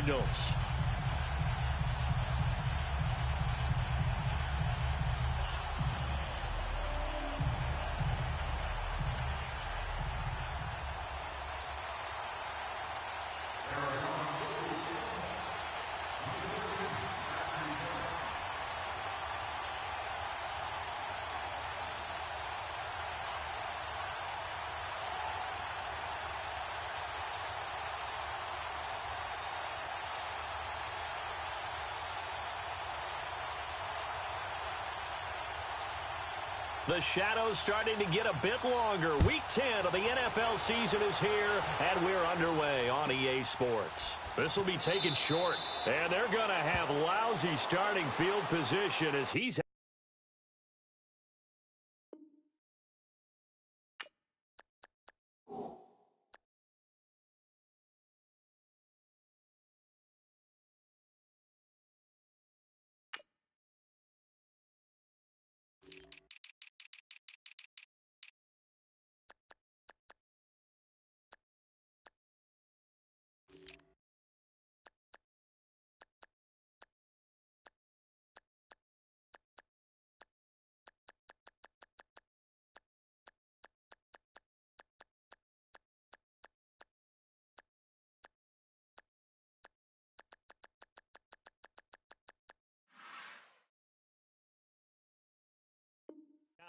Cardinals. The shadow's starting to get a bit longer. Week 10 of the NFL season is here, and we're underway on EA Sports. This will be taken short, and they're going to have lousy starting field position as he's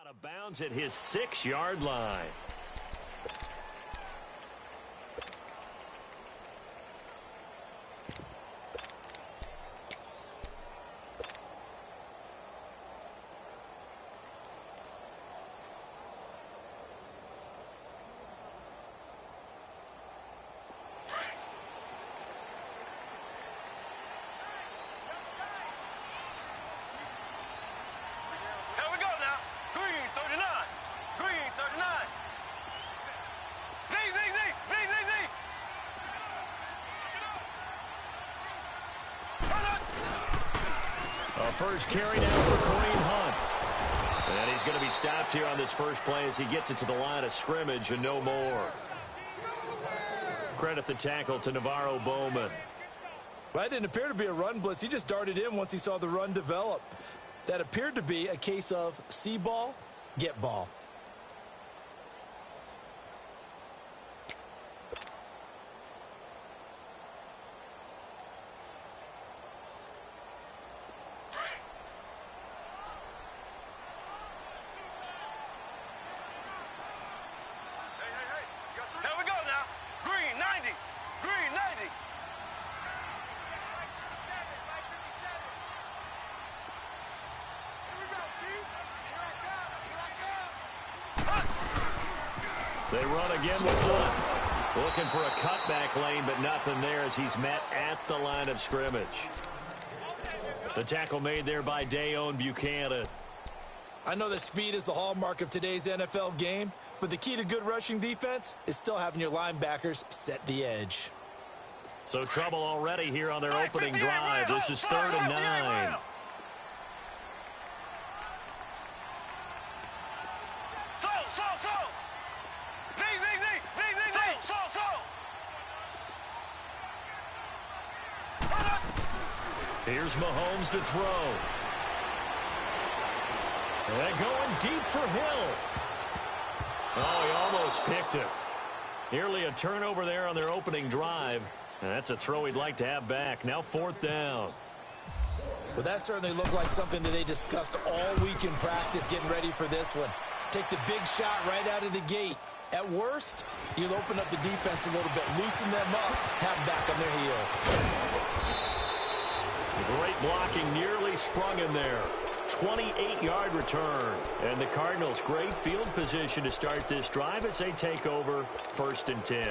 out of bounds at his 6-yard line. First carry now for Kareem Hunt. And he's going to be stopped here on this first play as he gets it to the line of scrimmage and no more. Credit the tackle to Navarro Bowman. Well, that didn't appear to be a run blitz. He just darted in once he saw the run develop. That appeared to be a case of see ball, get ball. They run again with Hunt. Looking for a cutback lane, but nothing there as he's met at the line of scrimmage. The tackle made there by Dayon Buchanan. I know that speed is the hallmark of today's NFL game, but the key to good rushing defense is still having your linebackers set the edge. So trouble already here on their opening drive. This is 3rd and 9. Here's Mahomes to throw. And going deep for Hill. Oh, he almost picked it. Nearly a turnover there on their opening drive. And that's a throw he'd like to have back. Now 4th down. Well, that certainly looked like something that they discussed all week in practice getting ready for this one. Take the big shot right out of the gate. At worst, you'll open up the defense a little bit, loosen them up, have them back on their heels. Great blocking, nearly sprung in there. 28-yard return. And the Cardinals, great field position to start this drive as they take over 1st and 10.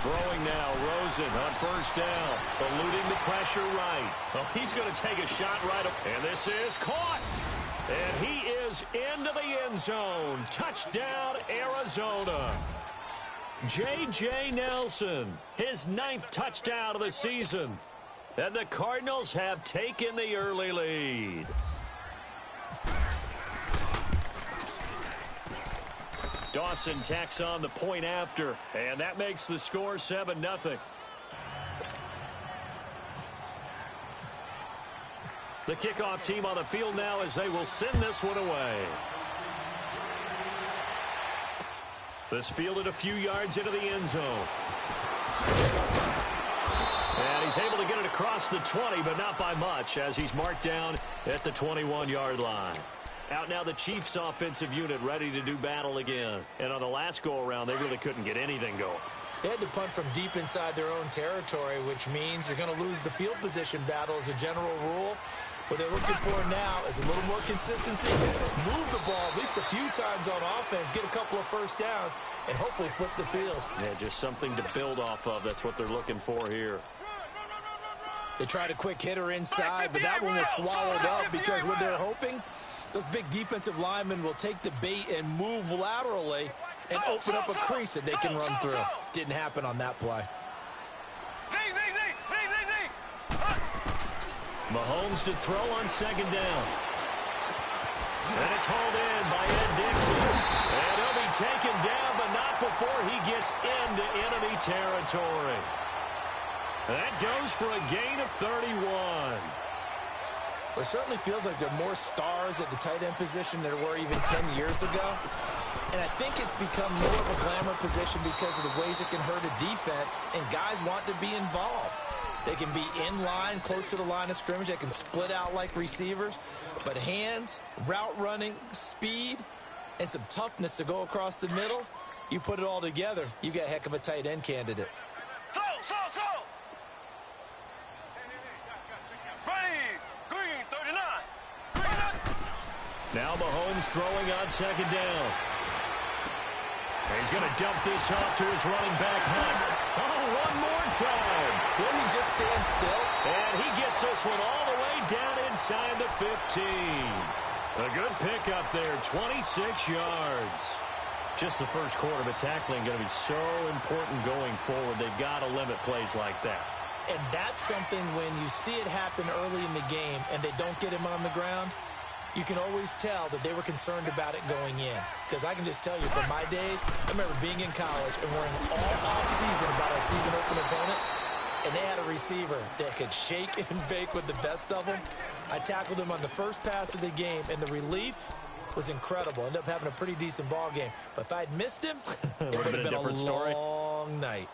Throwing now, Rosen on 1st down, eluding the pressure right. Oh, he's going to take a shot right up, and this is caught. And he is into the end zone. Touchdown, Arizona. J.J. Nelson, his 9th touchdown of the season. And the Cardinals have taken the early lead. Dawson tacks on the point after, and that makes the score 7-0. The kickoff team on the field now as they will send this one away. This fielded a few yards into the end zone. And he's able to get it across the 20, but not by much, as he's marked down at the 21-yard line. Out now the Chiefs' offensive unit ready to do battle again. And on the last go-around, they really couldn't get anything going. They had to punt from deep inside their own territory, which means you're going to lose the field position battle as a general rule. What they're looking for now is a little more consistency, move the ball at least a few times on offense, get a couple of first downs, and hopefully flip the field. Yeah, just something to build off of. That's what they're looking for here. They tried a quick hitter inside, but that one was swallowed up because what they're hoping, those big defensive linemen will take the bait and move laterally and open up a crease that they can run through. Didn't happen on that play. Mahomes to throw on second down. And it's hauled in by Ed Dixon. And he'll be taken down, but not before he gets into enemy territory. That goes for a gain of 31. Well, it certainly feels like there are more stars at the tight end position than there were even 10 years ago. And I think it's become more of a glamour position because of the ways it can hurt a defense, and guys want to be involved. They can be in line, close to the line of scrimmage. They can split out like receivers. But hands, route running, speed, and some toughness to go across the middle, you put it all together, you got a heck of a tight end candidate. Now Mahomes throwing on second down. He's going to dump this off to his running back, Hunt. Oh, one more time. Will he just stand still? And he gets this one all the way down inside the 15. A good pickup there, 26 yards. Just the first quarter, but tackling going to be so important going forward. They've got to limit plays like that. And that's something when you see it happen early in the game and they don't get him on the ground, you can always tell that they were concerned about it going in. Because I can just tell you from my days, I remember being in college and worrying all off-season about our season open opponent, and they had a receiver that could shake and bake with the best of them. I tackled him on the first pass of the game, and the relief was incredible. Ended up having a pretty decent ball game. But if I'd missed him, it would have been a different story. Long night.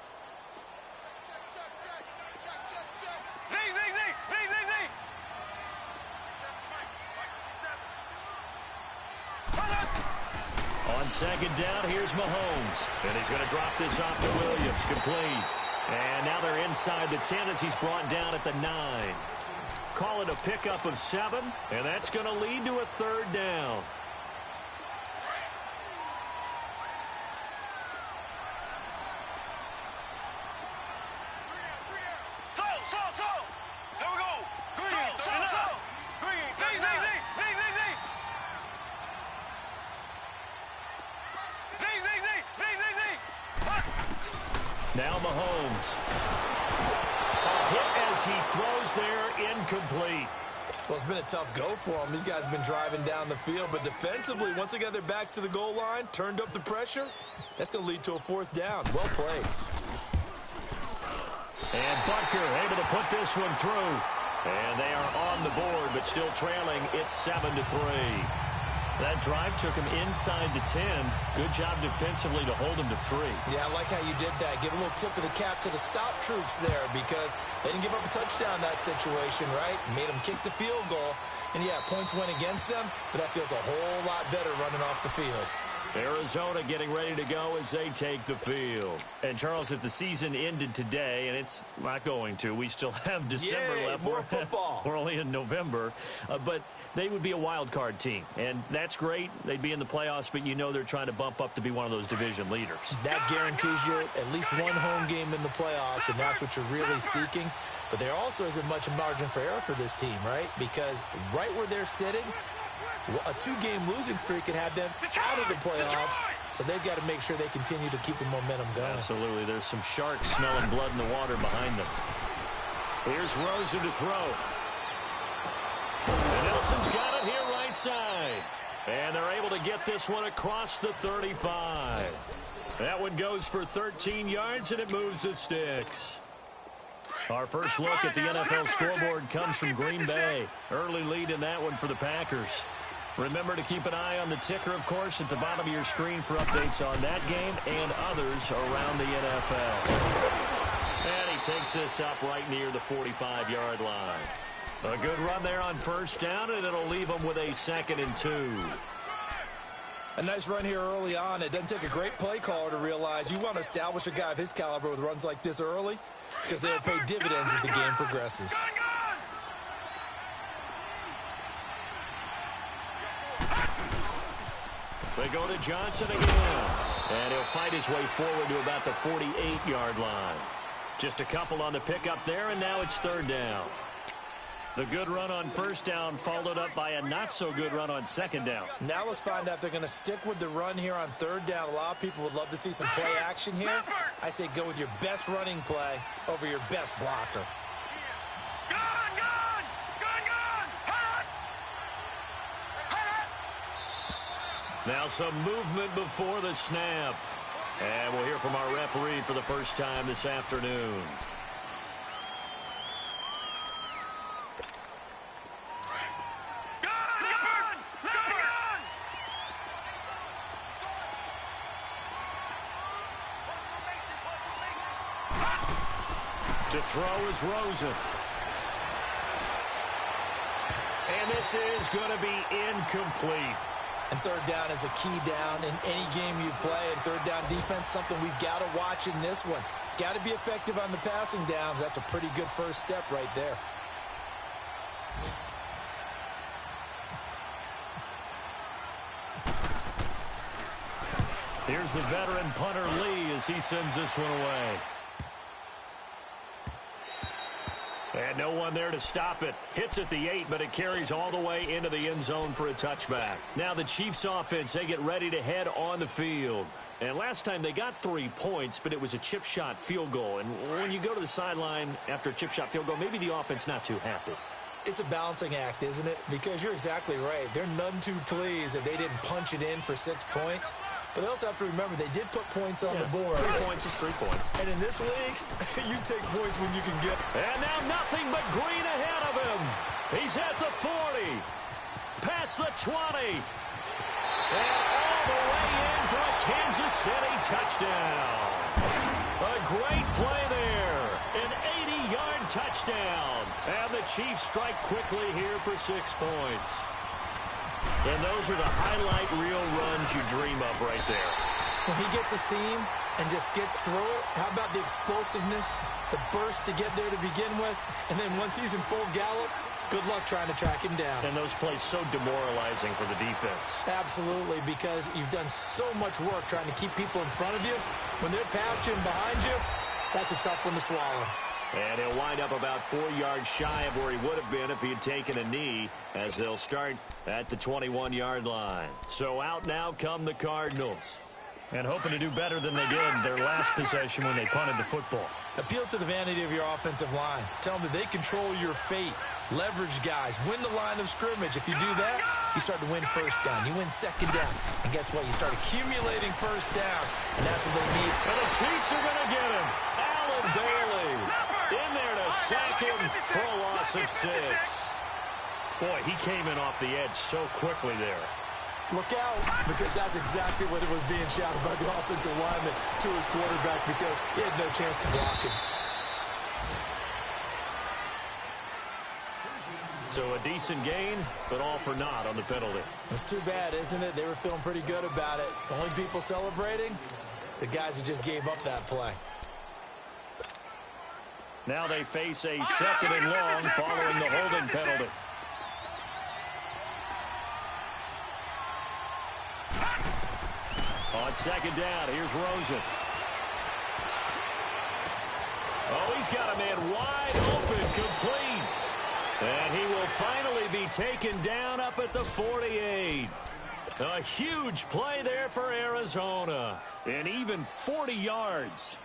On second down, here's Mahomes. And he's going to drop this off to Williams, complete. And now they're inside the 10 as he's brought down at the 9. Call it a pickup of 7, and that's going to lead to a third down. Now Mahomes. A hit as he throws there, incomplete. Well, it's been a tough go for them. These guys have been driving down the field, but defensively, once they got their backs to the goal line, turned up the pressure, that's going to lead to a fourth down. Well played. And Butker able to put this one through. And they are on the board, but still trailing. It's 7-3. That drive took him inside the 10. Good job defensively to hold him to 3. Yeah, I like how you did that. Give a little tip of the cap to the stop troops there because they didn't give up a touchdown in that situation, right? Made them kick the field goal. And, yeah, points went against them, but that feels a whole lot better running off the field. Arizona getting ready to go as they take the field. And, Charles, if the season ended today, and it's not going to, we still have December left. More football. We're only in November. But they would be a wild card team. And that's great. They'd be in the playoffs, but you know they're trying to bump up to be one of those division leaders. That guarantees you at least one home game in the playoffs, and that's what you're really seeking. But there also isn't much margin for error for this team, right? Because right where they're sitting, A 2-game losing streak can have them out of the playoffs, so they've got to make sure they continue to keep the momentum going. Absolutely. There's some sharks smelling blood in the water behind them. Here's Rosen to throw. And Nelson's got it here right side. And they're able to get this one across the 35. That one goes for 13 yards, and it moves the sticks. Our first look at the NFL scoreboard comes from Green Bay. Early lead in that one for the Packers. Remember to keep an eye on the ticker, of course, at the bottom of your screen for updates on that game and others around the NFL. And he takes this up right near the 45-yard line. A good run there on first down, and it'll leave them with a 2nd and 2. A nice run here early on. It doesn't take a great play caller to realize you want to establish a guy of his caliber with runs like this early because they'll pay dividends as the game progresses. They go to Johnson again. And he'll fight his way forward to about the 48-yard line. Just a couple on the pickup there, and now it's 3rd down. The good run on first down followed up by a not-so-good run on 2nd down. Now let's find out if they're going to stick with the run here on 3rd down. A lot of people would love to see some play action here. I say go with your best running play over your best blocker. Now some movement before the snap. And we'll hear from our referee for the first time this afternoon. To throw is Rosen. And this is going to be incomplete. And 3rd down is a key down in any game you play. And 3rd down defense, something we've got to watch in this one. Got to be effective on the passing downs. That's a pretty good first step right there. Here's the veteran punter Lee as he sends this one away. And no one there to stop it. Hits at the 8, but it carries all the way into the end zone for a touchback. Now the Chiefs offense, they get ready to head on the field. And last time they got 3 points, but it was a chip shot field goal. And when you go to the sideline after a chip shot field goal, maybe the offense not too happy. It's a balancing act, isn't it? Because you're exactly right. They're none too pleased that they didn't punch it in for 6 points. But they also have to remember they did put points on the board. 3 points is 3 points. And in this league, you take points when you can get. And now nothing but green ahead of him. He's at the 40. Past the 20. And all the way in for a Kansas City touchdown. A great play there. An 80-yard touchdown. And the Chiefs strike quickly here for 6 points. And those are the highlight reel runs you dream of right there. When he gets a seam and just gets through it, how about the explosiveness, the burst to get there to begin with, and then once he's in full gallop, good luck trying to track him down. And those plays so demoralizing for the defense. Absolutely, because you've done so much work trying to keep people in front of you. When they're past you and behind you, that's a tough one to swallow. And he'll wind up about 4 yards shy of where he would have been if he had taken a knee, as they'll start at the 21-yard line. So out now come the Cardinals. And hoping to do better than they did their last possession when they punted the football. Appeal to the vanity of your offensive line. Tell them that they control your fate. Leverage guys. Win the line of scrimmage. If you do that, you start to win first down. You win 2nd down. And guess what? You start accumulating first downs. And that's what they need. And the Chiefs are going to get him. Allen Bailey in there to sack him for a loss of 6. Boy, he came in off the edge so quickly there. Look out, because that's exactly what it was being shouted by the offensive lineman to his quarterback, because he had no chance to block him. So a decent gain, but all for naught on the penalty. It's too bad, isn't it? They were feeling pretty good about it. The only people celebrating, the guys who just gave up that play. Now they face a 2nd and long following the holding penalty. On 2nd down, here's Rosen. Oh, he's got a man wide open, complete. And he will finally be taken down up at the 48. A huge play there for Arizona. And even 40 yards.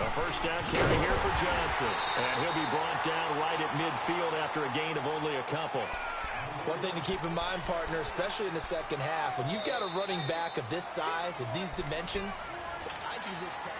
A first down carry here for Johnson. And he'll be brought down right at midfield after a gain of only a couple. One thing to keep in mind, partner, especially in the second half, when you've got a running back of this size, of these dimensions, I can just tell you.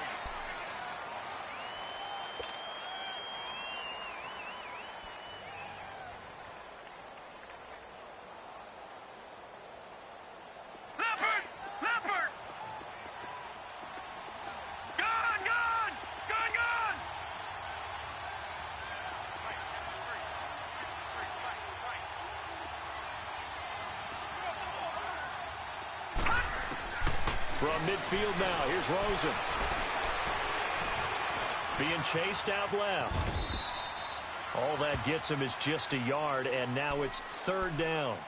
From midfield now, here's Rosen. Being chased out left. All that gets him is just a yard, and now it's third down.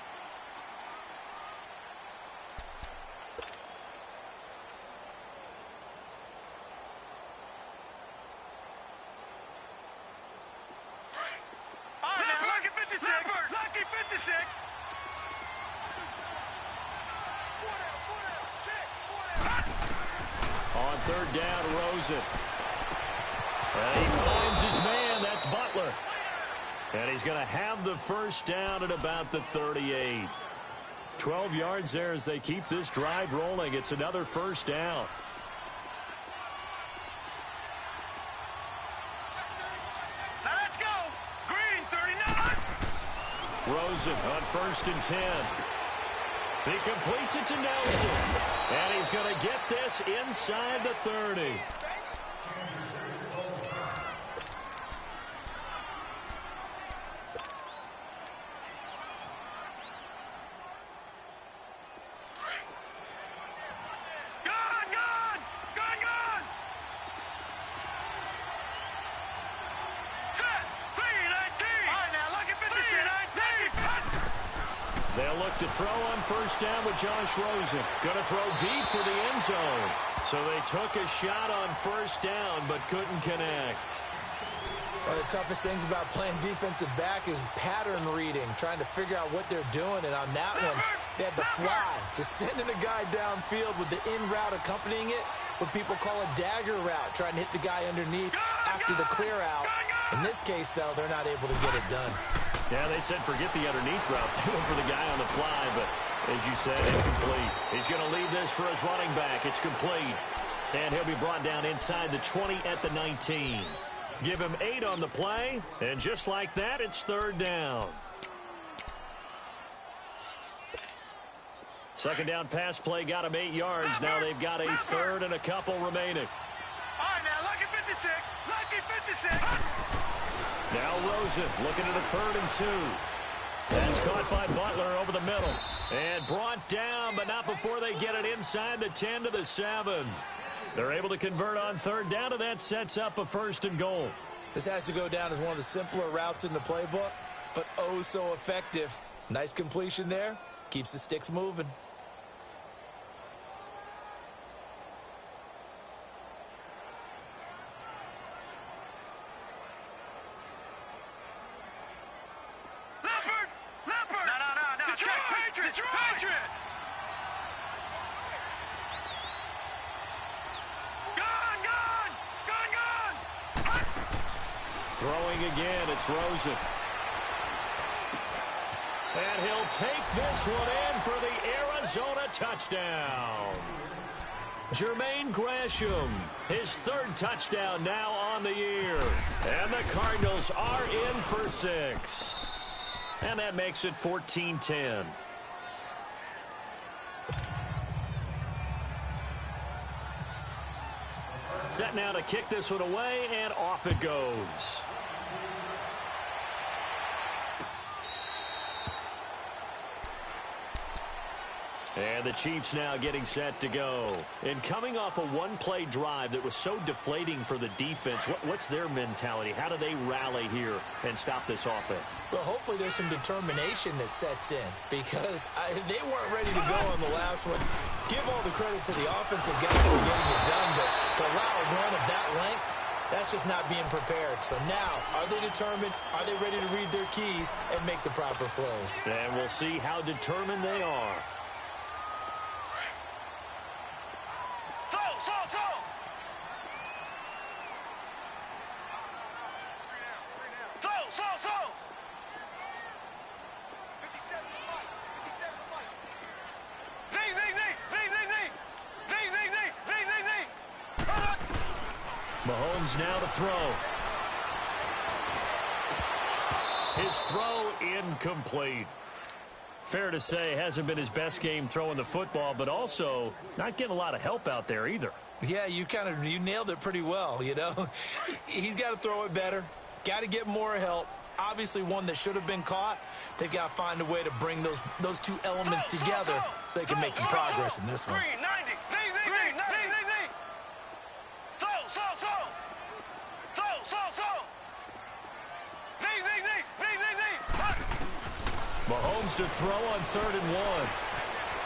Lucky 56! Lucky 56! On third down, Rosen. And he finds his man. That's Butler. And he's going to have the first down at about the 38. 12 yards there as they keep this drive rolling. It's another first down. Now let's go! Green, 39! Rosen on first and 10. He completes it to Nelson. And he's going to get this inside the 30. They'll look to throw on first down with Josh Rosen. Going to throw deep for the end zone. So they took a shot on first down but couldn't connect. One of the toughest things about playing defensive back is pattern reading, trying to figure out what they're doing. And on that one, they had the fly, just sending a guy downfield with the in route accompanying it, what people call a dagger route, trying to hit the guy underneath after the clear out. In this case, though, they're not able to get it done. Yeah, they said forget the underneath route. They went for the guy on the fly, but as you said, incomplete. He's going to leave this for his running back. It's complete. And he'll be brought down inside the 20 at the 19. Give him 8 on the play, and just like that, it's third down. Second down pass play got him 8 yards. Now they've got a third and a couple remaining. All right, now, lucky 56. Lucky 56. Now Rosen looking at a third and 2. That's caught by Butler over the middle. And brought down, but not before they get it inside the 10 to the 7. They're able to convert on third down, and that sets up a first and goal. This has to go down as one of the simpler routes in the playbook, but oh so effective. Nice completion there. Keeps the sticks moving. Throwing again, it's Rosen. And he'll take this one in for the Arizona touchdown. Jermaine Gresham, his third touchdown now on the year. And the Cardinals are in for 6. And that makes it 14-10. Set now to kick this one away, and off it goes. And the Chiefs now getting set to go. And coming off a one-play drive that was so deflating for the defense, what's their mentality? How do they rally here and stop this offense? Well, hopefully there's some determination that sets in because they weren't ready to go on the last one. Give all the credit to the offensive guys for getting it done, but to allow a run of that length, that's just not being prepared. So now, are they determined? Are they ready to read their keys and make the proper plays? And we'll see how determined they are. Mahomes now to throw. His throw incomplete. Fair to say, hasn't been his best game throwing the football, but also not getting a lot of help out there either. Yeah, you nailed it pretty well, you know. He's got to throw it better. Got to get more help. Obviously one that should have been caught. They've got to find a way to bring those two elements together so they can make some progress in this one. Mahomes to throw on 3rd and 1.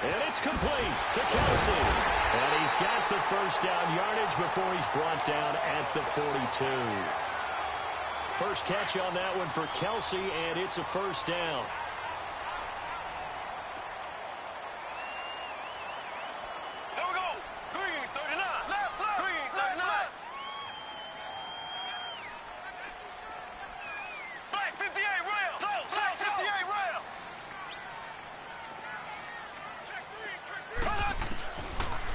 And it's complete to Kelsey. And he's got the first down yardage before he's brought down at the 42. First catch on that one for Kelsey, and it's a first down. There we go. Green, 39. Left. Green, 39. Black, 58, rail. Black, 58, rail.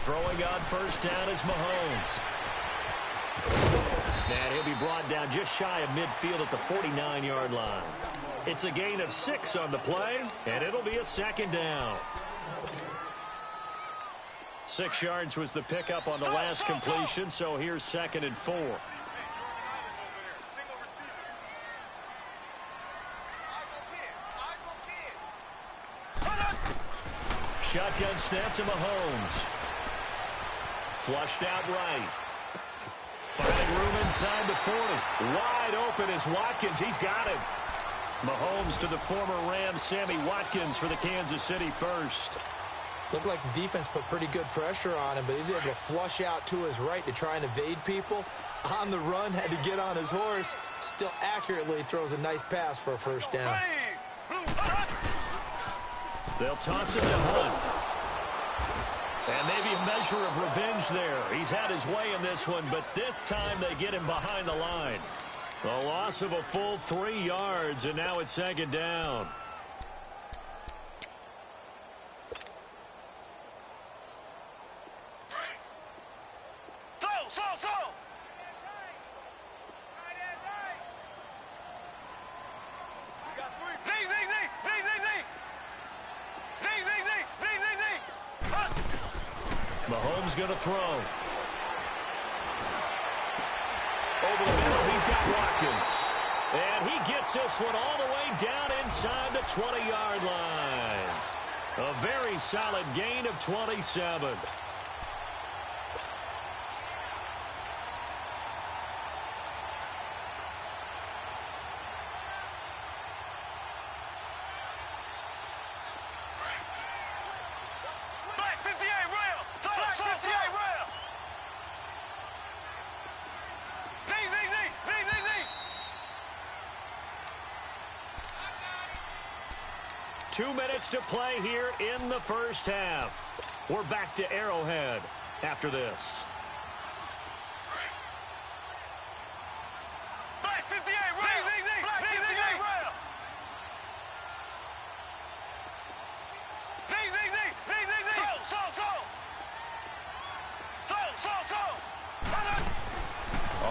Throwing on first down is Mahomes. And he'll be brought down just shy of midfield at the 49-yard line. It's a gain of 6 on the play, and it'll be a second down. 6 yards was the pickup on the last completion, so here's 2nd and 4. Shotgun snap to Mahomes. Flushed out right. Finding room inside the 40. Wide open is Watkins. He's got him. Mahomes to the former Rams, Sammy Watkins, for the Kansas City first. Looked like the defense put pretty good pressure on him, but he's able to flush out to his right to try and evade people. On the run, had to get on his horse. Still accurately throws a nice pass for a first down. They'll toss it to Hunt. And maybe a measure of revenge there. He's had his way in this one, but this time they get him behind the line. A loss of a full 3 yards, and now it's 2nd down. Mahomes going to throw. Over the middle, he's got Watkins. And he gets this one all the way down inside the 20-yard line. A very solid gain of 27. Two minutes to play here in the first half. We're back to Arrowhead after this. Black 58, rail. Black 58, rail.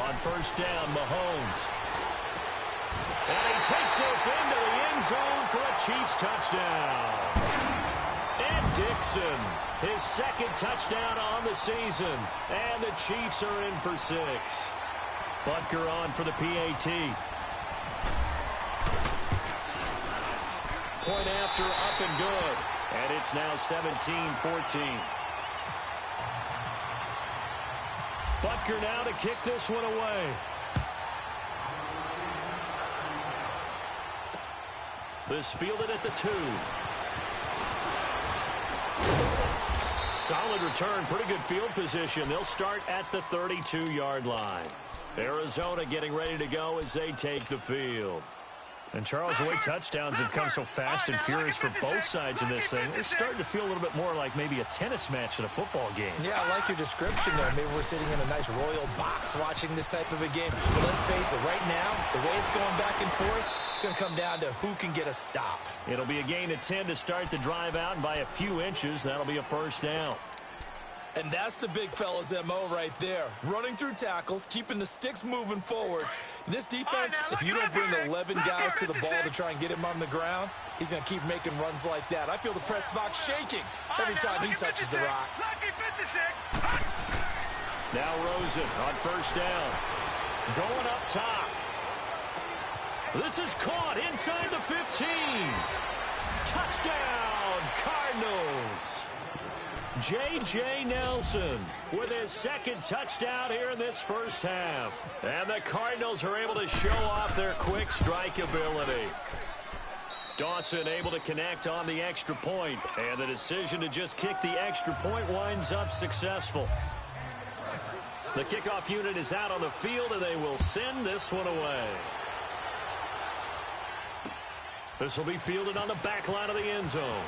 On first down, Mahomes. And he takes this into the end zone for a Chiefs touchdown. And Dixon, his 2nd touchdown on the season. And the Chiefs are in for 6. Butker on for the PAT. Point after, up and good. And it's now 17-14. Butker now to kick this one away. This fielded at the 2. Solid return, pretty good field position. They'll start at the 32-yard line. Arizona getting ready to go as they take the field. And Charles, the way touchdowns have come so fast and furious for both sides in this thing, it's starting to feel a little bit more like maybe a tennis match in a football game. Yeah, I like your description there. Maybe we're sitting in a nice royal box watching this type of a game. But let's face it, right now, the way it's going back and forth, it's going to come down to who can get a stop. It'll be a gain of 10 to start the drive out, and by a few inches, that'll be a first down. And that's the big fella's MO right there. Running through tackles, keeping the sticks moving forward. This defense, if you don't bring 11 guys to the ball to try and get him on the ground, he's going to keep making runs like that. I feel the press box shaking every time he touches the rock. Now Rosen on first down. Going up top. This is caught inside the 15. Touchdown, Cardinals. J.J. Nelson with his second touchdown here in this first half. And the Cardinals are able to show off their quick strike ability. Dawson able to connect on the extra point. And the decision to just kick the extra point winds up successful. The kickoff unit is out on the field, and they will send this one away. This will be fielded on the back line of the end zone.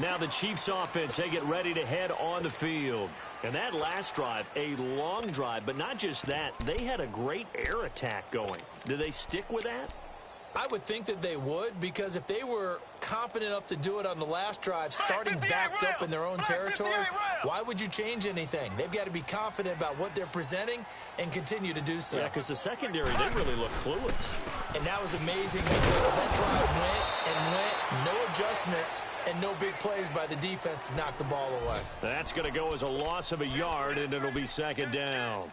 Now the Chiefs offense, they get ready to head on the field. And that last drive, a long drive, but not just that, they had a great air attack going. Do they stick with that? I would think that they would, because if they were confident enough to do it on the last drive, starting backed up in their own territory, why would you change anything? They've got to be confident about what they're presenting and continue to do so. Yeah, because the secondary, they really look clueless. And that was amazing because that drive went, no adjustments, and no big plays by the defense to knock the ball away. That's going to go as a loss of a yard, and it'll be second down.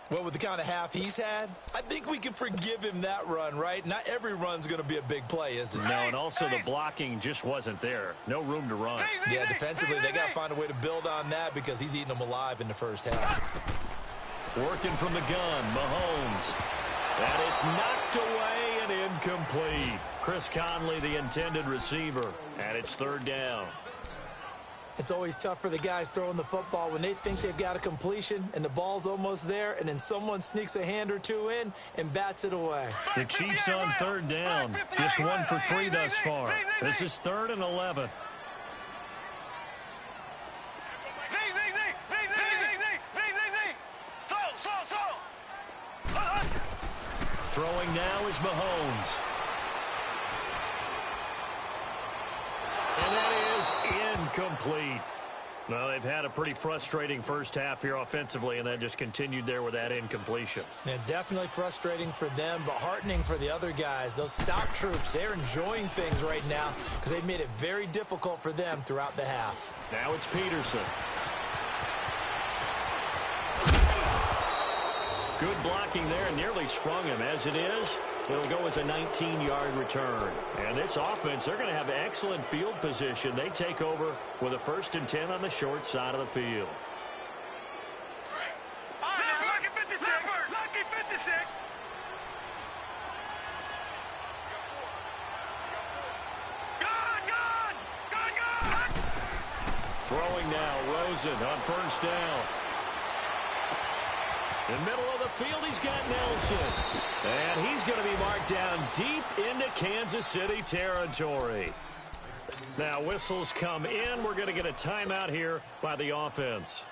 Well, with the kind of half he's had, I think we can forgive him that run, right? Not every run's going to be a big play, is it? No, and also the blocking just wasn't there. No room to run. Yeah, defensively, they got to find a way to build on that because he's eating them alive in the first half. Working from the gun, Mahomes. And it's knocked away and incomplete. Chris Conley, the intended receiver, and it's third down. It's always tough for the guys throwing the football when they think they've got a completion and the ball's almost there, and then someone sneaks a hand or two in and bats it away. The Chiefs on third down, just 1 for 3 thus far. This is 3rd and 11. Throwing now is Mahomes. And that is incomplete. Well, they've had a pretty frustrating first half here offensively, and then just continued there with that incompletion. Yeah, definitely frustrating for them, but heartening for the other guys. Those stop troops, they're enjoying things right now because they've made it very difficult for them throughout the half. Now it's Peterson. Good blocking there, nearly sprung him. As it is, it'll go as a 19-yard return. And this offense, they're going to have excellent field position. They take over with a 1st and 10 on the short side of the field. Lucky 56! Lucky 56! Gone! Throwing now, Rosen on first down. In the middle of the field, he's got Nelson. And he's going to be marked down deep into Kansas City territory. Now, whistles come in. We're going to get a timeout here by the offense,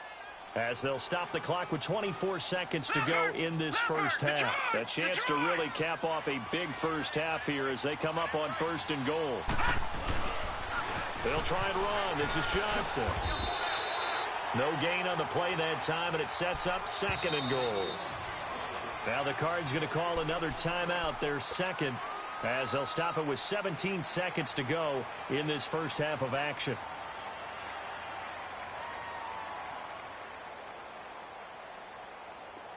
as they'll stop the clock with 24 seconds to go in this first half. A chance to really cap off a big first half here as they come up on 1st and goal. They'll try and run. This is Johnson. No gain on the play that time, and it sets up 2nd and goal. Now the Cards going to call another timeout, their second, as they'll stop it with 17 seconds to go in this first half of action.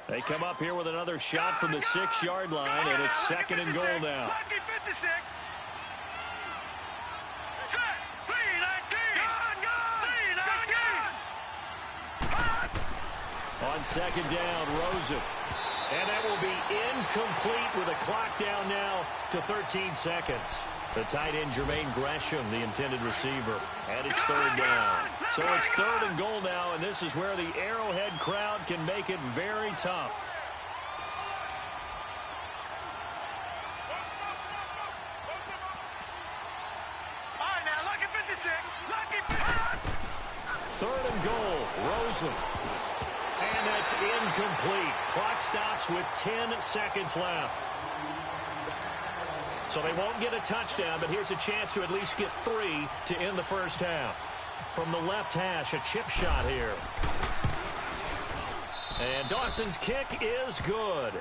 They come up here with another shot from the 6-yard line, and it's 2nd and goal now. Lucky 56. Set. 319. Gone. 319. On 2nd down, Rosen. And that will be incomplete with a clock down now to 13 seconds. The tight end, Jermaine Gresham, the intended receiver. And it's 3rd down. So it's 3rd and goal now, and this is where the Arrowhead crowd can make it very tough. All right, now, lucky 56. Lucky 56. 3rd and goal, Rosen. And that's incomplete. Clock stops with 10 seconds left. So they won't get a touchdown, but here's a chance to at least get 3 to end the first half. From the left hash, a chip shot here. And Dawson's kick is good.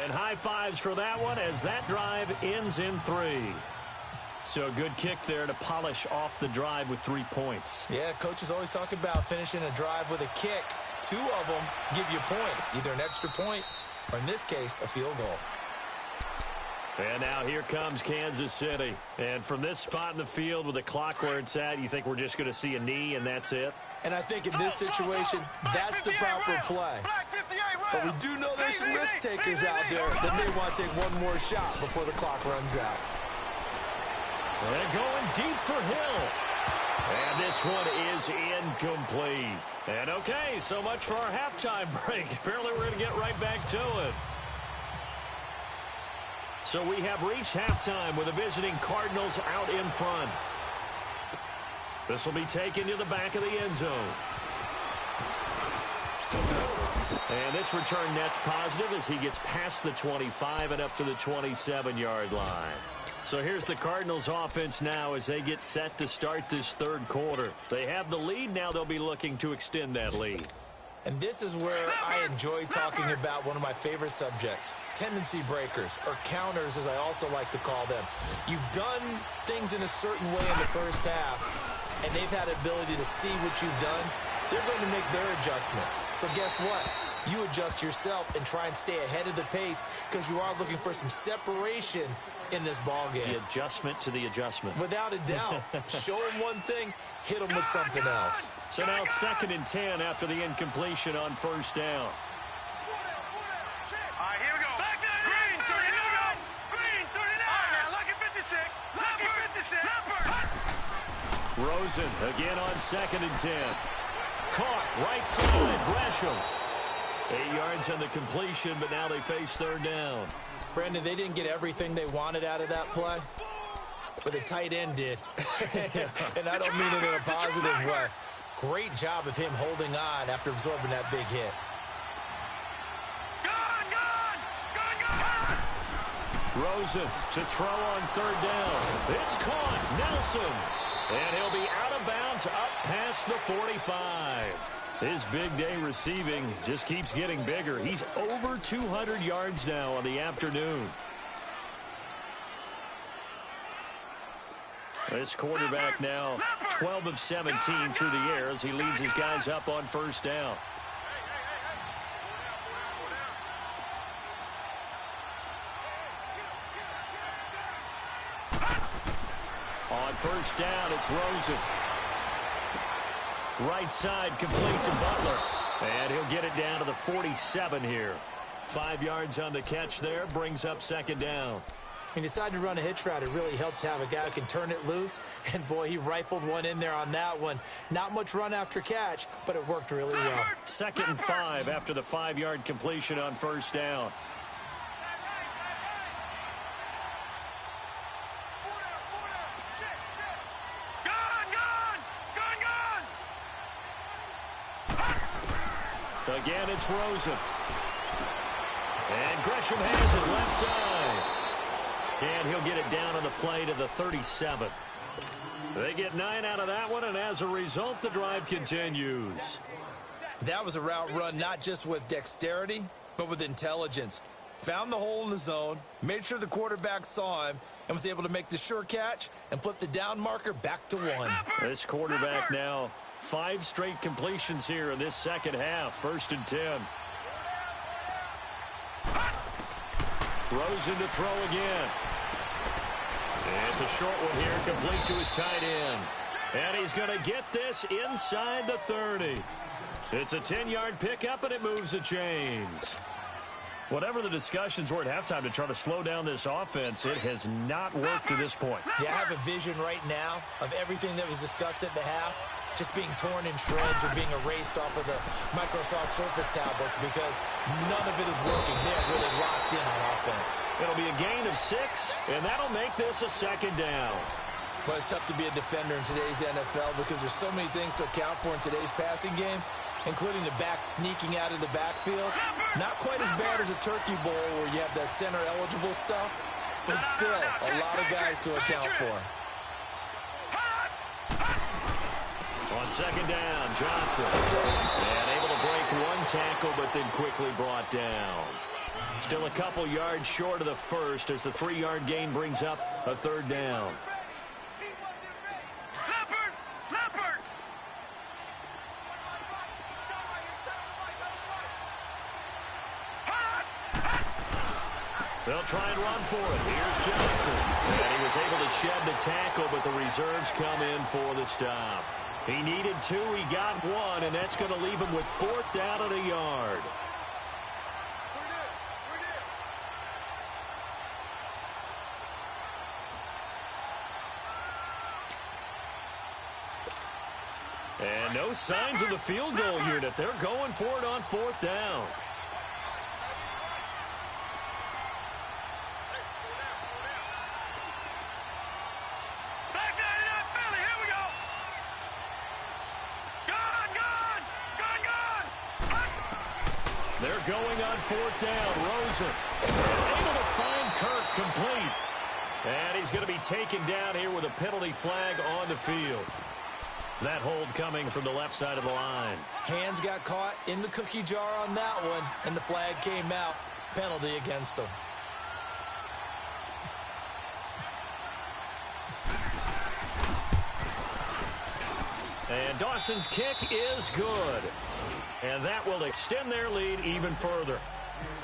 And high fives for that one as that drive ends in 3. So a good kick there to polish off the drive with 3 points. Yeah, coaches always talk about finishing a drive with a kick. 2 of them give you points, either an extra point or, in this case, a field goal. And now here comes Kansas City. And from this spot in the field with the clock where it's at, you think we're just going to see a knee and that's it? And I think in this situation, that's the proper play. But we do know there's some risk takers out there that may want to take one more shot before the clock runs out. They're going deep for Hill. And this one is incomplete. And okay, so much for our halftime break. Apparently we're going to get right back to it. So we have reached halftime with the visiting Cardinals out in front. This will be taken to the back of the end zone. And this return net's positive as he gets past the 25 and up to the 27-yard line. So here's the Cardinals offense now as they get set to start this 3rd quarter. They have the lead. Now they'll be looking to extend that lead. And this is where I enjoy talking about one of my favorite subjects, tendency breakers, or counters as I also like to call them. You've done things in a certain way in the first half, and they've had ability to see what you've done. They're going to make their adjustments. So guess what? You adjust yourself and try and stay ahead of the pace because you are looking for some separation in this ball game. The adjustment to the adjustment. Without a doubt. Show them one thing, hit them with something else. So now 2nd and 10 after the incompletion on 1st down. All right, here we go. Back to the Green, 39. Green, 39. All right, now, lucky 56. Lucky 56. Rosen again on 2nd and 10. Caught right side, Gresham. 8 yards on the completion, but now they face 3rd down. Brandon, they didn't get everything they wanted out of that play, but the tight end did. And I don't mean it in a positive way. Great job of him holding on after absorbing that big hit. Rosen to throw on 3rd down. It's caught. Nelson. And he'll be out of bounds up past the 45. His big day receiving just keeps getting bigger. He's over 200 yards now on the afternoon. This quarterback now 12 of 17 through the air as he leads his guys up on 1st down. On 1st down, it's Rosen. Right side complete to Butler. And he'll get it down to the 47 here. 5 yards on the catch there, brings up 2nd down. He decided to run a hitch route. It really helped to have a guy who can turn it loose. And, boy, he rifled one in there on that one. Not much run after catch, but it worked really well. 2nd and 5 after the 5-yard completion on 1st down. Again, it's Rosen. And Gresham has it left side. And he'll get it down on the play to the 37. They get 9 out of that one, and as a result, the drive continues. That was a route run not just with dexterity, but with intelligence. Found the hole in the zone, made sure the quarterback saw him, and was able to make the sure catch and flip the down marker back to 1. This quarterback now 5 straight completions here in this second half. 1st and 10. Rosen to throw again. It's a short one here, complete to his tight end. And he's going to get this inside the 30. It's a 10-yard pickup, and it moves the chains. Whatever the discussions were at halftime to try to slow down this offense, it has not worked to this point. Yeah, I have a vision right now of everything that was discussed at the half just being torn in shreds or being erased off of the Microsoft Surface tablets because none of it is working. They're really locked in on offense. It'll be a gain of 6, and that'll make this a second down. Well, it's tough to be a defender in today's NFL because there's so many things to account for in today's passing game, including the back sneaking out of the backfield. Not quite as bad as a turkey bowl where you have that center-eligible stuff, but still a lot of guys to account for. On second down, Johnson. And able to break one tackle, but then quickly brought down. Still a couple yards short of the first as the 3-yard gain brings up a third down. They'll try and run for it. Here's Johnson. And he was able to shed the tackle, but the reserves come in for the stop. He needed 2, he got 1, and that's going to leave him with 4th down and a yard. And no signs of the field goal unit. They're going for it on 4th down. They're going on 4th down. Rosen able to find Kirk complete. And he's going to be taken down here with a penalty flag on the field. That hold coming from the left side of the line. Hands got caught in the cookie jar on that one, and the flag came out. Penalty against him. And Dawson's kick is good. And that will extend their lead even further.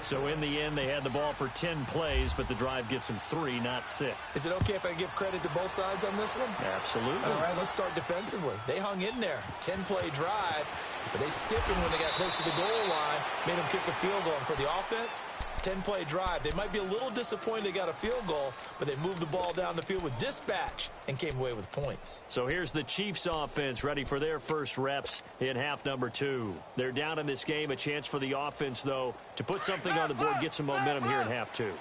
So in the end, they had the ball for 10 plays, but the drive gets them 3, not 6. Is it okay if I give credit to both sides on this one? Absolutely. All right, let's start defensively. They hung in there. 10-play drive, but they stiffened when they got close to the goal line, made them kick a field goal. And for the offense, 10-play drive. They might be a little disappointed they got a field goal, but they moved the ball down the field with dispatch and came away with points. So here's the Chiefs offense ready for their first reps in half number 2. They're down in this game. A chance for the offense, though, to put something on the board, get some momentum here in half 2.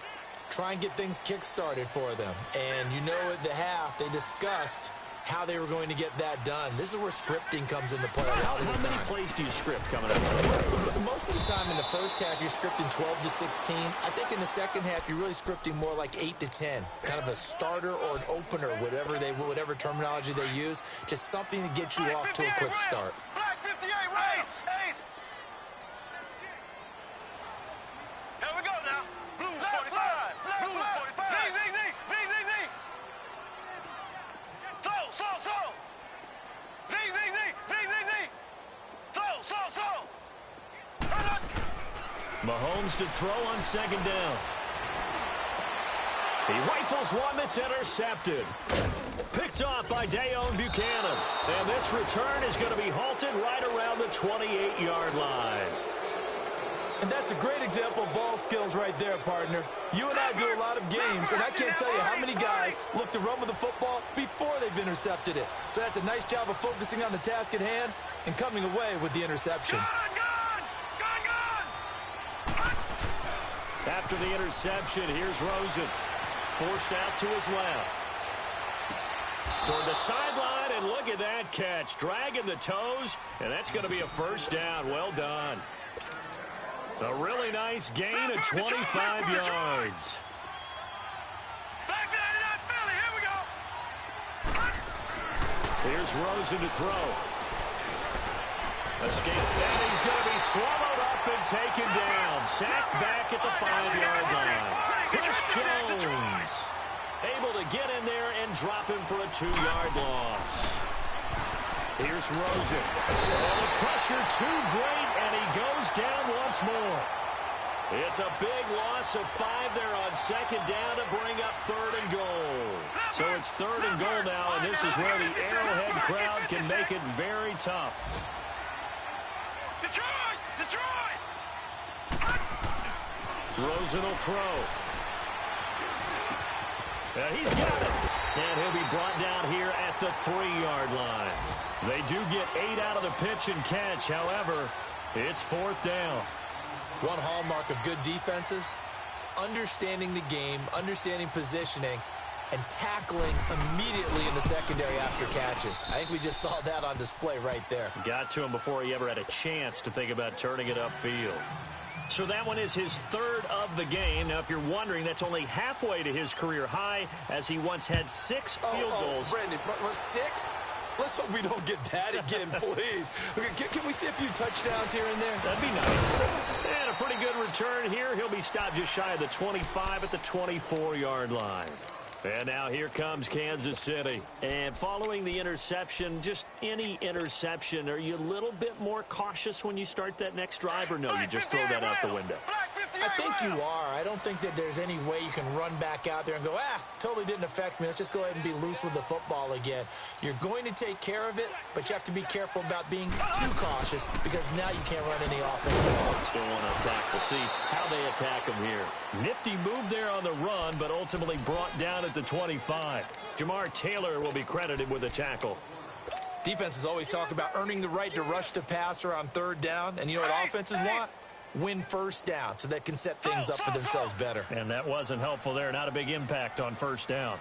Try and get things kick-started for them. And you know at the half, they discussed how they were going to get that done. This is where scripting comes into play. How many plays do you script coming up? Most of the time in the first half, you're scripting 12 to 16. I think in the second half, you're really scripting more like 8 to 10. Kind of a starter or an opener, whatever terminology they use. Just something to get you off to a quick start. Black 58, race! Ace! Here we go now. Blue 45. Blue 45. Z, Z, Z. Z, Z, Z. Slow. Z, Z, Z. Z, Z, Z. Slow. Mahomes to throw on second down. He rifles one that's intercepted. Picked off by Dayon Buchanan. And this return is going to be halted right around the 28-yard line. And that's a great example of ball skills right there, partner. You and I do a lot of games, and I can't tell you how many guys look to run with the football before they've intercepted it. So that's a nice job of focusing on the task at hand and coming away with the interception. After the interception, here's Rosen. Forced out to his left. Toward the sideline, and look at that catch. Dragging the toes, and that's going to be a first down. Well done. A really nice gain of 25 yards. Here's Rosen to throw. Escape, and he's going to be swallowed up and taken down. Sacked back at the 5-yard line. Chris Jones able to get in there and drop him for a 2-yard loss. Here's Rosen. Oh, the pressure too great, and he goes down once more. It's a big loss of 5 there on second down to bring up 3rd and goal. So it's 3rd and goal now, and this is where the Arrowhead crowd can make it very tough. Detroit! Detroit! Rosen will throw. He's got it. And he'll be brought down here at the 3-yard line. They do get 8 out of the pitch and catch. However, it's 4th down. One hallmark of good defenses is understanding the game, understanding positioning, and tackling immediately in the secondary after catches. I think we just saw that on display right there. Got to him before he ever had a chance to think about turning it upfield. So that one is his 3rd of the game. Now, if you're wondering, that's only halfway to his career high, as he once had 6 field goals. Brandon, 6? Let's hope we don't get that again, please. Can we see a few touchdowns here and there? That'd be nice. And a pretty good return here. He'll be stopped just shy of the 25 at the 24-yard line. And now here comes Kansas City. And following the interception, just any interception, are you a little bit more cautious when you start that next drive, or no, you just throw that out the window? I think you are. I don't think that there's any way you can run back out there and go, totally didn't affect me. Let's just go ahead and be loose with the football again. You're going to take care of it, but you have to be careful about being too cautious, because now you can't run any offense at all. Still want to attack. We'll see how they attack him here. Nifty move there on the run, but ultimately brought down at the 25. Jamar Taylor will be credited with a tackle. Defenses always talk about earning the right to rush the passer on 3rd down, and you know what offenses want? Win 1st down, so they can set things up for themselves better. And that wasn't helpful there. Not a big impact on 1st down.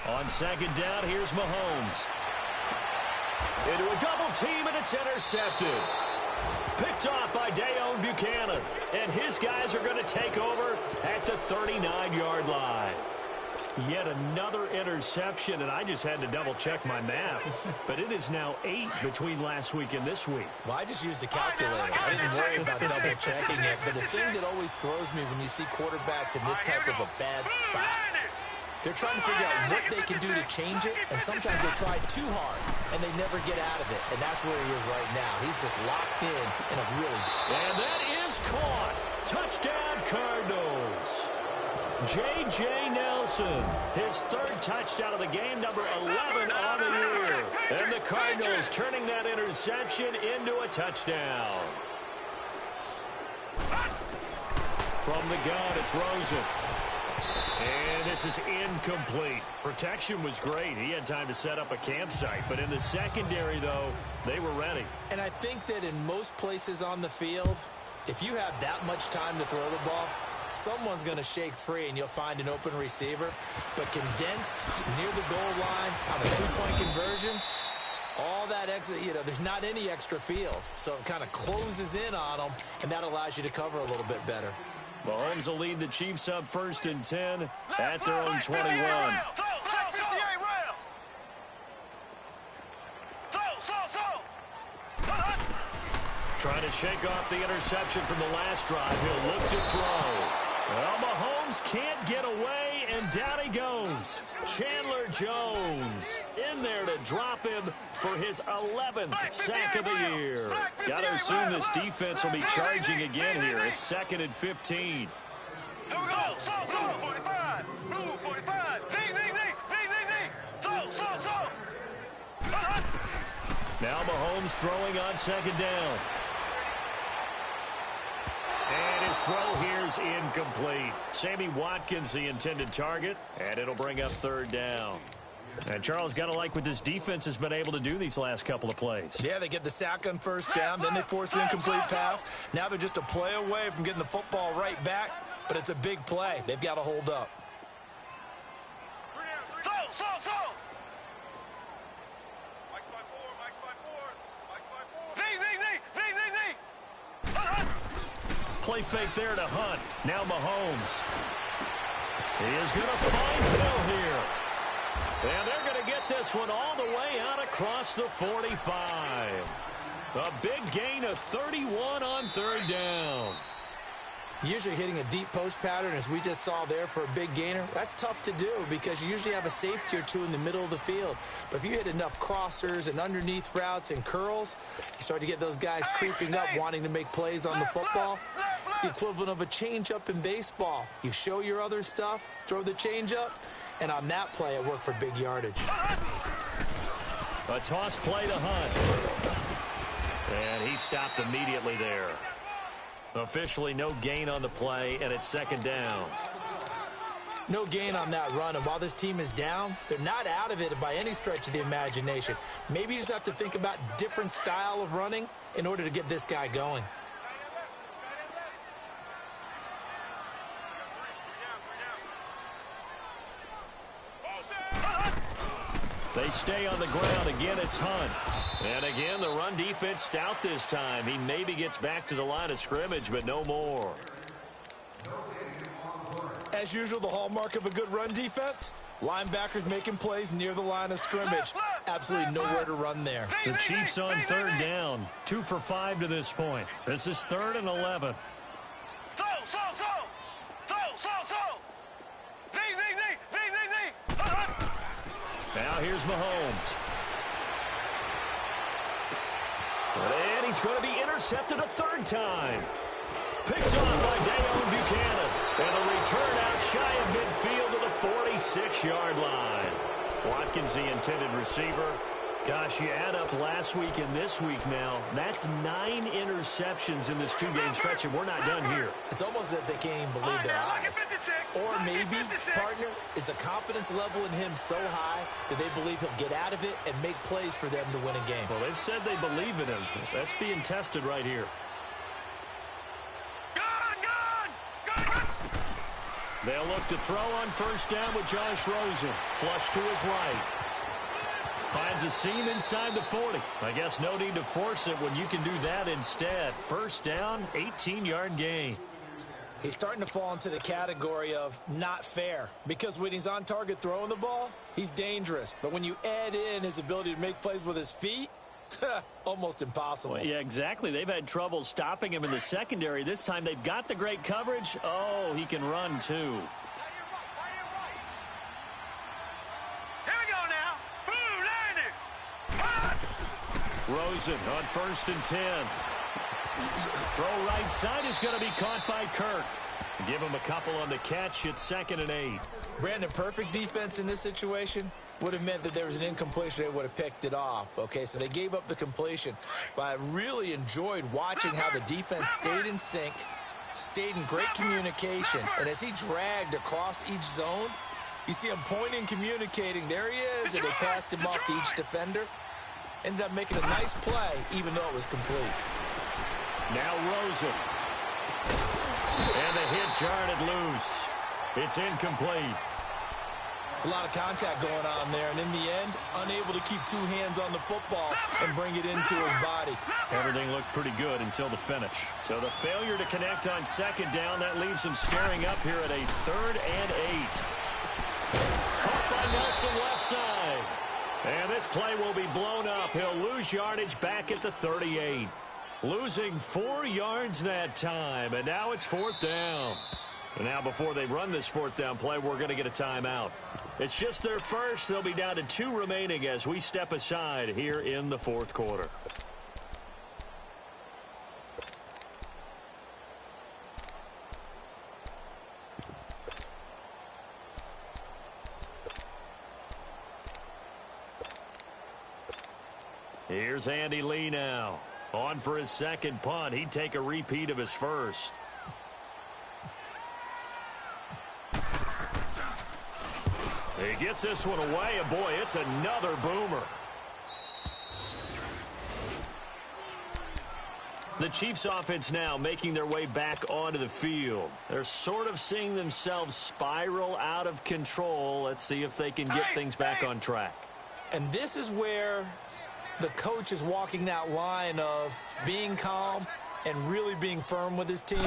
On 2nd down, here's Mahomes. Into a double team, and it's intercepted. Picked off by Dayon Buchanan. And his guys are going to take over at the 39-yard line. Yet another interception, and I just had to double-check my math. But it is now 8 between last week and this week. Well, I just used a calculator. I didn't worry about double-checking it. But the thing that always throws me when you see quarterbacks in this type of a bad spot, they're trying to figure out what they can do to change it, and sometimes they try too hard, and they never get out of it. And that's where he is right now. He's just locked in a really... And that is caught. Touchdown, Cardinals. J.J. Nelson, his 3rd touchdown of the game, number 11 on the year. And the Cardinals turning that interception into a touchdown. From the gun, it's Rosen. And this is incomplete. Protection was great. He had time to set up a campsite. But in the secondary, though, they were ready. And I think that in most places on the field, if you have that much time to throw the ball, someone's going to shake free and you'll find an open receiver. But condensed near the goal line on a 2-point conversion, all that extra, there's not any extra field. So it kind of closes in on them, and that allows you to cover a little bit better. Mahomes will lead the Chiefs up 1st and 10 at their own 21. Trying to shake off the interception from the last drive. He'll look to throw. Well, Mahomes can't get away, and down he goes. Chandler Jones in there to drop him for his 11th sack of the year. Got to assume this defense will be charging again here. It's 2nd and 15. Here we go. 45. Blue 45. Zing, zing, zing. Zing, zing, zing. Now Mahomes throwing on 2nd down. And his throw here's incomplete. Sammy Watkins, the intended target, and it'll bring up 3rd down. And Charles, got to like what this defense has been able to do these last couple of plays. Yeah, they get the sack on 1st down, then they force the incomplete pass. Now they're just a play away from getting the football right back, but it's a big play. They've got to hold up. Play fake there to Hunt. Now Mahomes. He is going to find Hill here. And they're going to get this one all the way out across the 45. A big gain of 31 on 3rd down. Usually hitting a deep post pattern, as we just saw there for a big gainer, that's tough to do because you usually have a safety or two in the middle of the field. But if you hit enough crossers and underneath routes and curls, you start to get those guys creeping up, wanting to make plays on the football. It's the equivalent of a changeup in baseball. You show your other stuff, throw the changeup, and on that play, it worked for big yardage. A toss play to Hunt. And he stopped immediately there. Officially no gain on the play, and it's second down. No gain on that run, and while this team is down, they're not out of it by any stretch of the imagination. Maybe you just have to think about different style of running in order to get this guy going. They stay on the ground. Again, it's Hunt. And again, the run defense stout this time. He maybe gets back to the line of scrimmage, but no more. As usual, the hallmark of a good run defense, linebackers making plays near the line of scrimmage. Absolutely nowhere to run there. The Chiefs on third down. 2 for 5 to this point. This is 3rd and 11. Now here's Mahomes. And he's going to be intercepted a third time. Picked off by Buchanan. And the return out shy of midfield to the 46-yard line. Watkins, the intended receiver. Gosh, you add up last week and this week now. That's 9 interceptions in this 2-game stretch, and we're not done here. It's almost as if they can't even believe their eyes. Or maybe, partner, is the confidence level in him so high that they believe he'll get out of it and make plays for them to win a game. Well, they've said they believe in him. That's being tested right here. They'll look to throw on first down with Josh Rosen. Flush to his right. Finds a seam inside the 40. I guess no need to force it when you can do that instead. First down, 18-yard gain. He's starting to fall into the category of not fair, because when he's on target throwing the ball, he's dangerous. But when you add in his ability to make plays with his feet, almost impossible. Well, yeah, exactly. They've had trouble stopping him in the secondary. This time they've got the great coverage. Oh, he can run too. Rosen on 1st and 10. Throw right side is going to be caught by Kirk. Give him a couple on the catch. It's 2nd and 8. Brandon, perfect defense in this situation would have meant that there was an incompletion. They would have picked it off. Okay, so they gave up the completion. But I really enjoyed watching how the defense stayed in sync, stayed in great communication. And as he dragged across each zone, you see him pointing, communicating. There he is, and they passed him off to each defender. Ended up making a nice play, even though it was complete. Now Rosen. And the hit jarred it loose. It's incomplete. It's a lot of contact going on there, and in the end, unable to keep 2 hands on the football and bring it into his body. Everything looked pretty good until the finish. So the failure to connect on 2nd down, that leaves him staring up here at a 3rd and 8. Caught by Nelson left side. And this play will be blown up. He'll lose yardage back at the 38. Losing 4 yards that time, and now it's 4th down. And now before they run this 4th down play, we're going to get a timeout. It's just their first. They'll be down to 2 remaining as we step aside here in the 4th quarter. Here's Andy Lee now. On for his 2nd punt. He'd take a repeat of his first. He gets this one away, and boy, it's another boomer. The Chiefs offense now making their way back onto the field. They're sort of seeing themselves spiral out of control. Let's see if they can get things back on track. And this is where the coach is walking that line of being calm and really being firm with his team.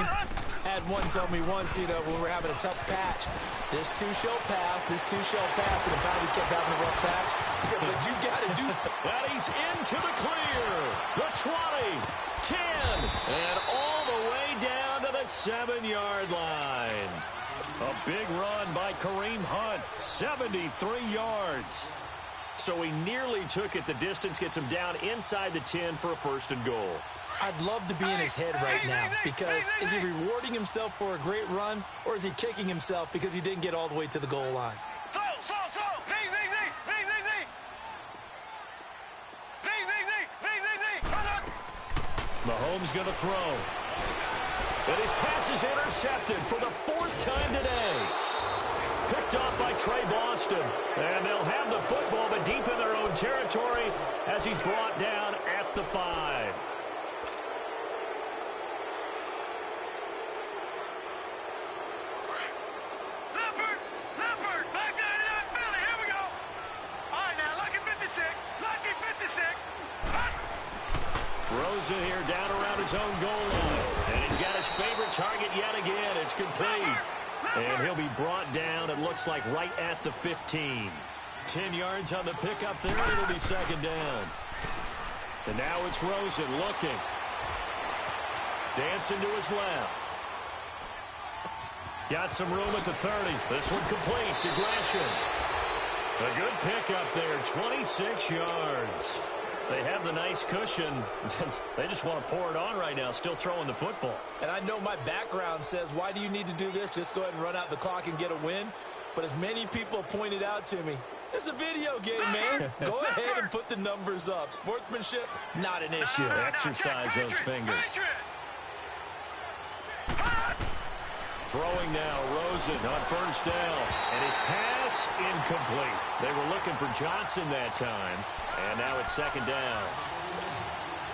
Had one tell me once, when we're having a tough patch, this too shall pass, this too shall pass, and if we kept having a rough patch, he said, but you got to do something. And he's into the clear. The 20, 10, and all the way down to the 7-yard line. A big run by Kareem Hunt, 73 yards. So he nearly took it the distance, gets him down inside the 10 for a 1st and goal. I'd love to be in his head right now because is he rewarding himself for a great run or is he kicking himself because he didn't get all the way to the goal line? Mahomes going to throw. And his pass is intercepted for the 4th time today. Picked off by Trey Boston. And they'll have the football, but deep in their own territory as he's brought down at the 5. Leopard, back down in that Philly. Here we go. All right, now, lucky 56. Lucky 56. Rosen here down around his own goal line. And he's got his favorite target yet again. It's complete. And he'll be brought down, it looks like, right at the 15. 10 yards on the pickup there, and it'll be 2nd down. And now it's Rosen looking. Dancing to his left. Got some room at the 30. This one complete to Gresham. A good pickup there, 26 yards. They have the nice cushion. They just want to pour it on right now, still throwing the football. And I know my background says, why do you need to do this? Just go ahead and run out the clock and get a win. But as many people pointed out to me, it's a video game, man. Go ahead and put the numbers up. Sportsmanship, not an issue. Exercise those fingers. Throwing now, Rosen on 1st down. And his pass incomplete. They were looking for Johnson that time. And now it's 2nd down.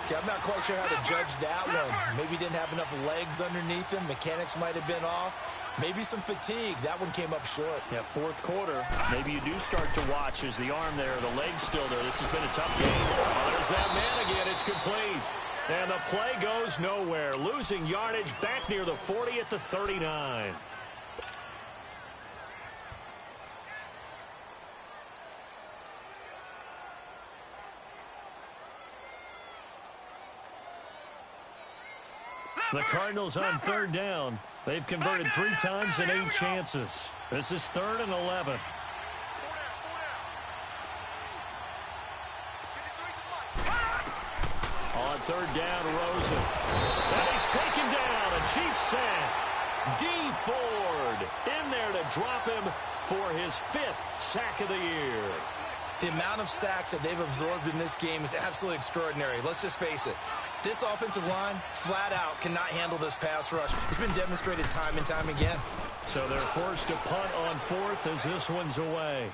Okay, I'm not quite sure how to judge that one. Maybe didn't have enough legs underneath him. Mechanics might have been off. Maybe some fatigue. That one came up short. Yeah, 4th quarter. Maybe you do start to watch as the arm there, the leg's still there. This has been a tough game. Oh, there's that man again. It's complete. And the play goes nowhere. Losing yardage back near the 40 at the 39. The Cardinals on 3rd down. They've converted 3 times in 8 chances. This is 3rd and 11. On 3rd down, Rosen. And he's taken down. A Chiefs sack. D. Ford in there to drop him for his 5th sack of the year. The amount of sacks that they've absorbed in this game is absolutely extraordinary. Let's just face it. This offensive line, flat out, cannot handle this pass rush. It's been demonstrated time and time again. So they're forced to punt on 4th as this one's away.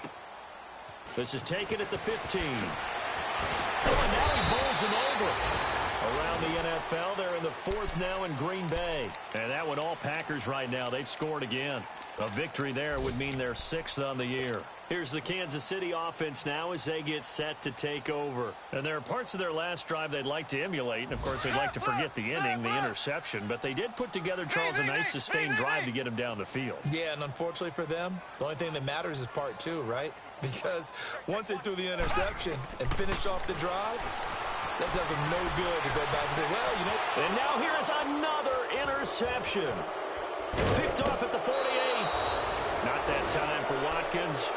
This is taken at the 15. Oh, and now he bowls him over. Around the NFL, they're in the 4th now in Green Bay. And that one all Packers right now. They've scored again. A victory there would mean they're 6th on the year. Here's the Kansas City offense now as they get set to take over. And there are parts of their last drive they'd like to emulate. And, of course, they'd like to forget the ending, the interception. But they did put together, Charles, a nice sustained drive to get him down the field. Yeah, and unfortunately for them, the only thing that matters is part 2, right? Because once they threw the interception and finished off the drive, that does them no good to go back and say, well, you know. And now here is another interception. Picked off at the 48. Not that time for Watkins.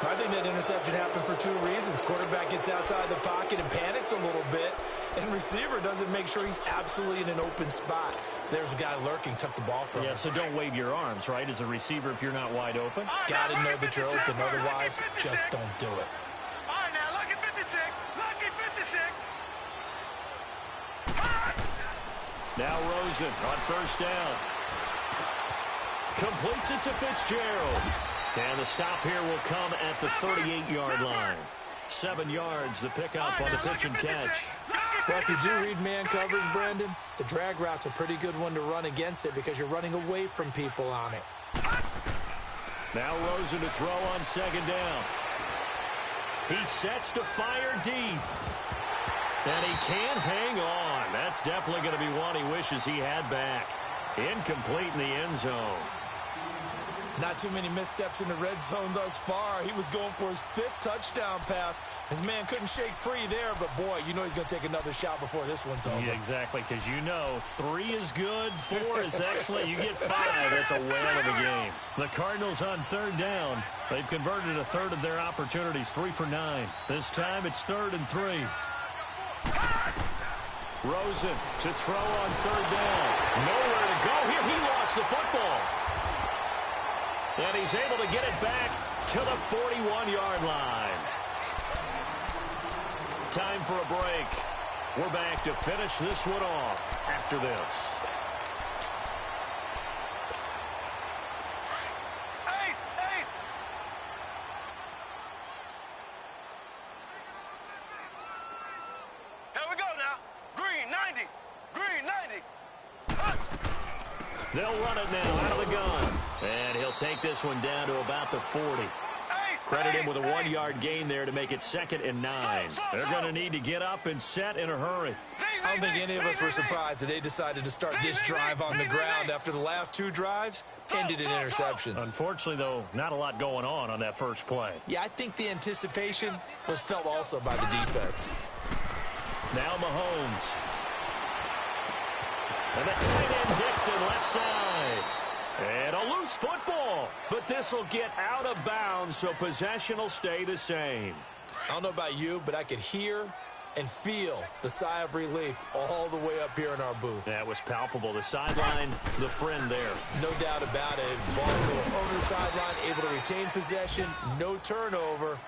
I think that interception happened for 2 reasons. Quarterback gets outside the pocket and panics a little bit, and receiver doesn't make sure he's absolutely in an open spot. So there's a guy lurking, took the ball from him. Yeah, so don't wave your arms, right, as a receiver if you're not wide open. Got to know that you're open, otherwise just don't do it. All right, now, lucky 56. Lucky 56. Now Rosen on 1st down. Completes it to Fitzgerald. And the stop here will come at the 38-yard line. 7 yards, the pickup on the pitch and catch. Well, if you do read man coverage, Brandon, the drag route's a pretty good one to run against it because you're running away from people on it. Now Rosen to throw on 2nd down. He sets to fire deep. And he can't hang on. That's definitely going to be one he wishes he had back. Incomplete in the end zone. Not too many missteps in the red zone thus far. He was going for his 5th touchdown pass. His man couldn't shake free there, but boy, you know he's going to take another shot before this one's over. Yeah, exactly, because you know 3 is good, 4 is excellent. You get 5, that's a whale of a game. The Cardinals on 3rd down. They've converted a third of their opportunities, 3 for 9. This time it's 3rd and 3. Rosen to throw on 3rd down. Nowhere to go here. He lost the football. And he's able to get it back to the 41-yard line. Time for a break. We're back to finish this one off after this. They'll run it now out of the gun. And he'll take this one down to about the 40. Credit him with a 1-yard gain there to make it 2nd and 9. They're going to need to get up and set in a hurry. I don't think any of us were surprised that they decided to start this drive on the ground after the last 2 drives ended in interceptions. Unfortunately, though, not a lot going on that first play. Yeah, I think the anticipation was felt also by the defense. Now Mahomes. And the tight end Dixon left side. And a loose football. But this will get out of bounds, so possession will stay the same. I don't know about you, but I could hear and feel the sigh of relief all the way up here in our booth. That was palpable. The sideline, the friend there. No doubt about it. Ball goes over the sideline, able to retain possession, no turnover.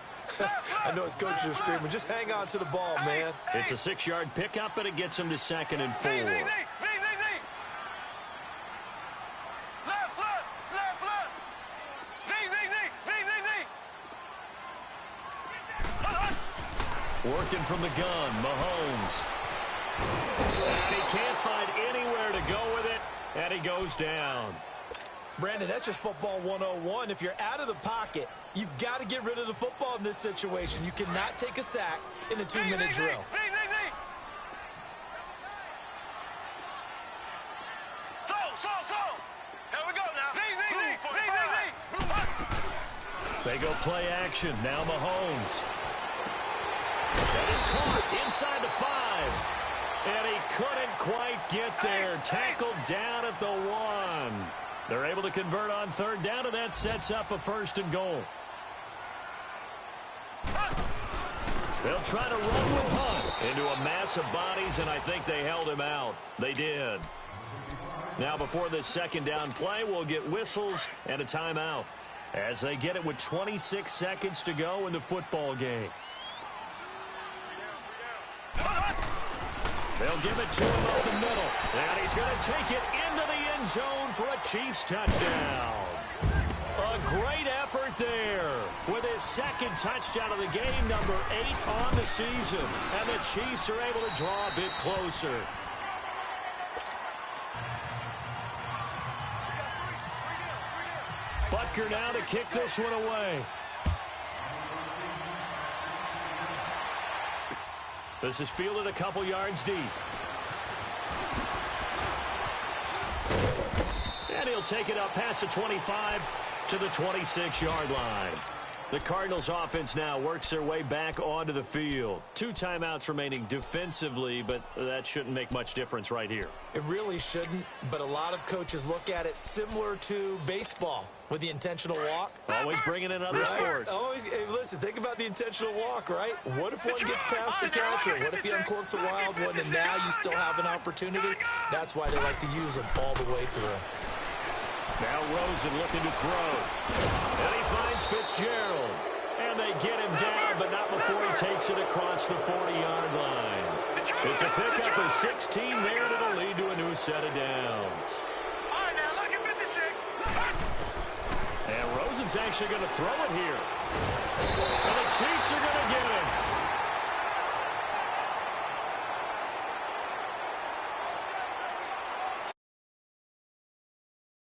I know his coaches are screaming, just hang on to the ball, man. It's a 6-yard pickup, and it gets him to 2nd and 4. Working from the gun, Mahomes. And he can't find anywhere to go with it, and he goes down. Brandon, that's just football 101. If you're out of the pocket, you've got to get rid of the football in this situation. You cannot take a sack in a 2-minute drill. They go play action. Now Mahomes. That is caught inside the 5. And he couldn't quite get there. Tackled down at the 1. They're able to convert on 3rd down, and that sets up a 1st and goal. They'll try to run with Hunt into a mass of bodies, and I think they held him out. They did. Now before this 2nd down play, we'll get whistles and a timeout as they get it with 26 seconds to go in the football game. They'll give it to him up the middle. And he's going to take it into the end zone for a Chiefs touchdown. A great effort there with his 2nd touchdown of the game, number 8 on the season. And the Chiefs are able to draw a bit closer. Butker now to kick this one away. This is fielded a couple yards deep. And he'll take it up past the 25 to the 26-yard line. The Cardinals offense now works their way back onto the field. 2 timeouts remaining defensively, but that shouldn't make much difference right here. It really shouldn't, but a lot of coaches look at it similar to baseball with the intentional walk. Always bringing in other sports. Always, hey, listen, think about the intentional walk, right? What if one gets past the catcher? What if he uncorks a wild one and now you still have an opportunity? That's why they like to use them all the way through. Now Rosen looking to throw. And he finds Fitzgerald. And they get him down, but not before he takes it across the 40-yard line. It's a pickup of 16 there, and it'll lead to a new set of downs. All right, now look at 56. And Rosen's actually going to throw it here. And the Chiefs are going to get him.